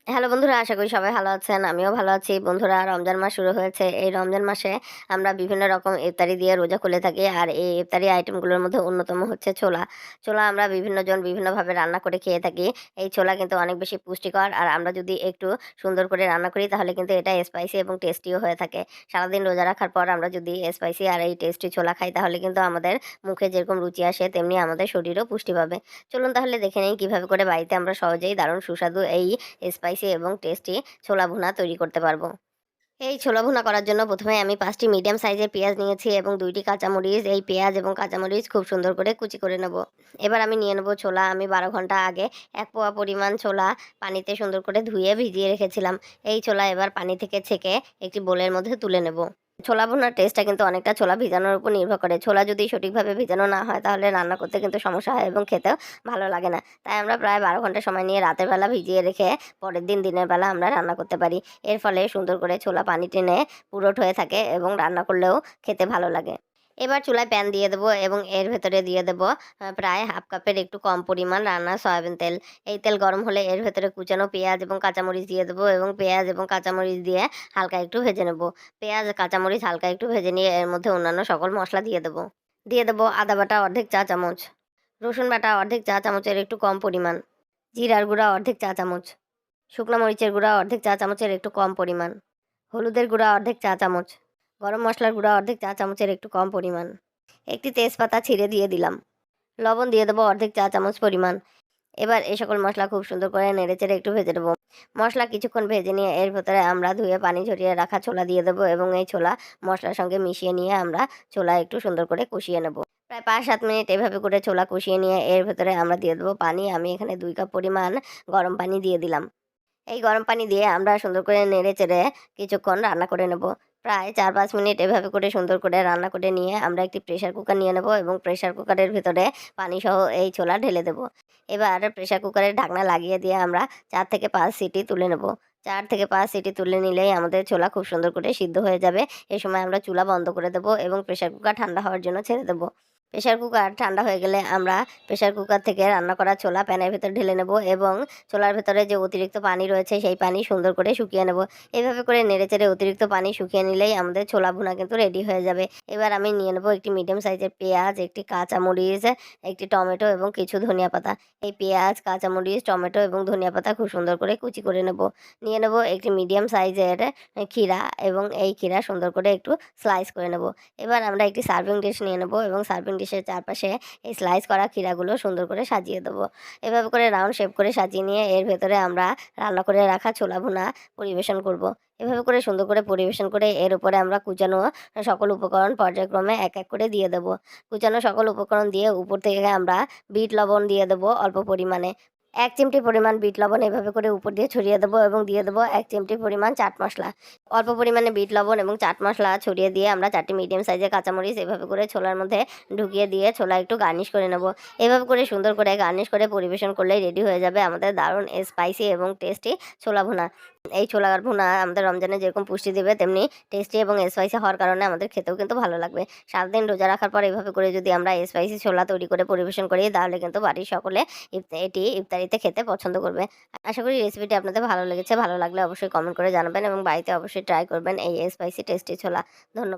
Hello বন্ধুরা, আশা করি সবাই ভালো আছেন। আমিও ভালো আছি। বন্ধুরা, রমজান মাস শুরু হয়েছে। এই রমজান মাসে আমরা বিভিন্ন রকম ইফতারি দিয়ে রোজা খুলে থাকি। আর এই ইফতারি আইটেমগুলোর মধ্যে অন্যতম হচ্ছে ছোলা। ছোলা আমরা বিভিন্নজন বিভিন্নভাবে রান্না করে খেয়ে থাকি। এই ছোলা কিন্তু অনেক বেশি পুষ্টিকর। আর আমরা যদি একটু সুন্দর করে রান্না করি তাহলে কিন্তু এটা স্পাইসি এবং টেস্টিও হয়ে থাকে। সারাদিন রোজা রাখার পর আমরা যদি স্পাইসি আর এই টেস্টি ছোলা খাই তাহলে কিন্তু আমাদের মুখে যেরকম রুচি আসে তেমনি আমাদের শরীরও পুষ্টি পাবে। চলুন তাহলে দেখে নেই কীভাবে করে বাড়িতে আমরা সহজেই দারুণ সুস্বাদু এই স্পাইসি এবং টেস্টি ছোলা ভুনা তৈরি করতে পারবো। এই ছোলা ভুনা করার জন্য প্রথমে আমি 5টি মিডিয়াম সাইজের পেঁয়াজ নিয়েছি এবং 2টি কাঁচামরিচ। এই পেঁয়াজ এবং কাঁচামরিচ খুব সুন্দর করে কুচি করে নেব। এবার আমি নিয়ে নেব ছোলা। আমি 12 ঘন্টা আগে 1 পোয়া পরিমাণ ছোলা পানিতে সুন্দর করে ধুয়ে ভিজিয়ে রেখেছিলাম। এই ছোলা এবার পানি থেকে ছেঁকে একটি বোলের মধ্যে তুলে নেব। ছোলা ভুনার টেস্টটা কিন্তু অনেকটা ছোলা ভিজানোর উপর নির্ভর করে। ছোলা যদি সঠিকভাবে ভিজানো না হয় তাহলে রান্না করতে কিন্তু সমস্যা হয় এবং খেতেও ভালো লাগে না। তাই আমরা প্রায় 12 ঘন্টা সময় নিয়ে রাতের বেলা ভিজিয়ে রেখে পরের দিন দিনের বেলা আমরা রান্না করতে পারি। এর ফলে সুন্দর করে ছোলা পানি টেনে পুরোট হয়ে থাকে এবং রান্না করলেও খেতে ভালো লাগে। এবার চুলায় প্যান দিয়ে দেবো এবং এর ভেতরে দিয়ে দেবো প্রায় হাফ কাপের একটু কম পরিমাণ রান্না সয়াবিন তেল। এই তেল গরম হলে এর ভেতরে কুচানো পেঁয়াজ এবং কাঁচামরিচ দিয়ে দেবো এবং পেঁয়াজ এবং কাঁচামরিচ দিয়ে হালকা একটু ভেজে নেব। পেঁয়াজ কাঁচামরিচ হালকা একটু ভেজে নিয়ে এর মধ্যে অন্যান্য সকল মশলা দিয়ে দেবো। দিয়ে দেবো আদা বাটা অর্ধেক চা চামচ, রসুন বাটা অর্ধেক চা চামচের একটু কম পরিমাণ, জিরার গুঁড়া অর্ধেক চা চামচ, শুকনো মরিচের গুঁড়া অর্ধেক চা চামচের একটু কম পরিমাণ, হলুদের গুঁড়া অর্ধেক চা চামচ, গরম মশলার গুঁড়া অর্ধেক চা চামচের একটু কম পরিমাণ, একটি তেজপাতা ছিঁড়ে দিয়ে দিলাম। লবণ দিয়ে দেবো অর্ধেক চা চামচ পরিমাণ। এবার এই সকল মশলা খুব সুন্দর করে নেড়েচেড়ে একটু ভেজে নেবো। মশলা কিছুক্ষণ ভেজে নিয়ে এর ভেতরে আমরা ধুয়ে পানি ঝরিয়ে রাখা ছোলা দিয়ে দেবো এবং এই ছোলা মশলার সঙ্গে মিশিয়ে নিয়ে আমরা ছোলা একটু সুন্দর করে কষিয়ে নেব। প্রায় 5-7 মিনিট এভাবে করে ছোলা কষিয়ে নিয়ে এর ভেতরে আমরা দিয়ে দেবো পানি। আমি এখানে 2 কাপ পরিমাণ গরম পানি দিয়ে দিলাম। এই গরম পানি দিয়ে আমরা সুন্দর করে নেড়ে-চেড়ে কিছুক্ষণ রান্না করে নেব। প্রায় 4-5 মিনিট এভাবে করে সুন্দর করে রান্না করে নিয়ে আমরা একটি প্রেসার কুকার নিয়ে নেব এবং প্রেসার কুকারের ভেতরে পানিসহ এই ছোলা ঢেলে দেব। এবার প্রেসার কুকারের ঢাকনা লাগিয়ে দিয়ে আমরা 4 থেকে 5 সিটি তুলে নেব। 4 থেকে 5 সিটি তুলে নিলেই আমাদের ছোলা খুব সুন্দর করে সিদ্ধ হয়ে যাবে। এ সময় আমরা চুলা বন্ধ করে দেব এবং প্রেসার কুকার ঠান্ডা হওয়ার জন্য ছেড়ে দেব। প্রেসার কুকার ঠান্ডা হয়ে গেলে আমরা প্রেসার কুকার থেকে রান্না করা ছোলা প্যানের ভেতর ঢেলে নেব এবং ছোলার ভেতরে যে অতিরিক্ত পানি রয়েছে সেই পানি সুন্দর করে শুকিয়ে নেব। এভাবে করে নেড়েচেড়ে অতিরিক্ত পানি শুকিয়ে নিলেই আমাদের ছোলা ভুনা কিন্তু রেডি হয়ে যাবে। এবার আমি নিয়ে নেব একটি মিডিয়াম সাইজের পেঁয়াজ, একটি কাঁচামরিচ, একটি টমেটো এবং কিছু ধনিয়া পাতা। এই পেঁয়াজ, কাঁচামরিচ, টমেটো এবং ধনিয়া পাতা খুব সুন্দর করে কুচি করে নেব। নিয়ে নেব একটি মিডিয়াম সাইজের ক্ষীরা এবং এই ক্ষীরা সুন্দর করে একটু স্লাইস করে নেব। এবার আমরা একটি সার্ভিং ডিশ নিয়ে নেব এবং সার্ভিং ডিশের চারপাশে এই স্লাইস করা ক্ষীরাগুলো সুন্দর করে সাজিয়ে দেবো। এভাবে করে রাউন্ড শেপ করে সাজিয়ে নিয়ে এর ভেতরে আমরা রান্না করে রাখা ছোলা ভুনা পরিবেশন করব। এভাবে করে সুন্দর করে পরিবেশন করে এর উপরে আমরা কুচানো সকল উপকরণ পর্যায়ক্রমে এক এক করে দিয়ে দেবো। কুচানো সকল উপকরণ দিয়ে উপর থেকে আমরা বিট লবণ দিয়ে দেবো অল্প পরিমাণে। 1 চিমটি পরিমাণ বিট লবণ এভাবে করে উপর দিয়ে ছড়িয়ে দেবো এবং দিয়ে দেবো 1 চিমটি পরিমাণ চাট মশলা। অল্প পরিমাণে বিট লবণ এবং চাট মশলা ছড়িয়ে দিয়ে আমরা 4টি মিডিয়াম সাইজের কাঁচামরিচ এভাবে করে ছোলার মধ্যে ঢুকিয়ে দিয়ে ছোলা একটু গার্নিশ করে নেব। এভাবে করে সুন্দর করে গার্নিশ করে পরিবেশন করলেই রেডি হয়ে যাবে আমাদের দারুণ স্পাইসি এবং টেস্টি ছোলা ভুনা। এই ছোলার ভুনা আমাদের রমজানে যেরকম পুষ্টি দেবে তেমনি টেস্টি এবং স্পাইসি হওয়ার কারণে আমাদের খেতেও কিন্তু ভালো লাগবে। সারাদিন রোজা রাখার পর এভাবে করে যদি আমরা স্পাইসি ছোলা তৈরি করে পরিবেশন করি তাহলে কিন্তু বাড়ির সকলে এটি ইফতারিতে খেতে পছন্দ করবে। আশা করি রেসিপিটি আপনাদের ভালো লেগেছে। ভালো লাগলে অবশ্যই কমেন্ট করে জানাবেন এবং বাড়িতে অবশ্যই ট্রাই করবেন এই স্পাইসি টেস্টি ছোলা। ধন্যবাদ।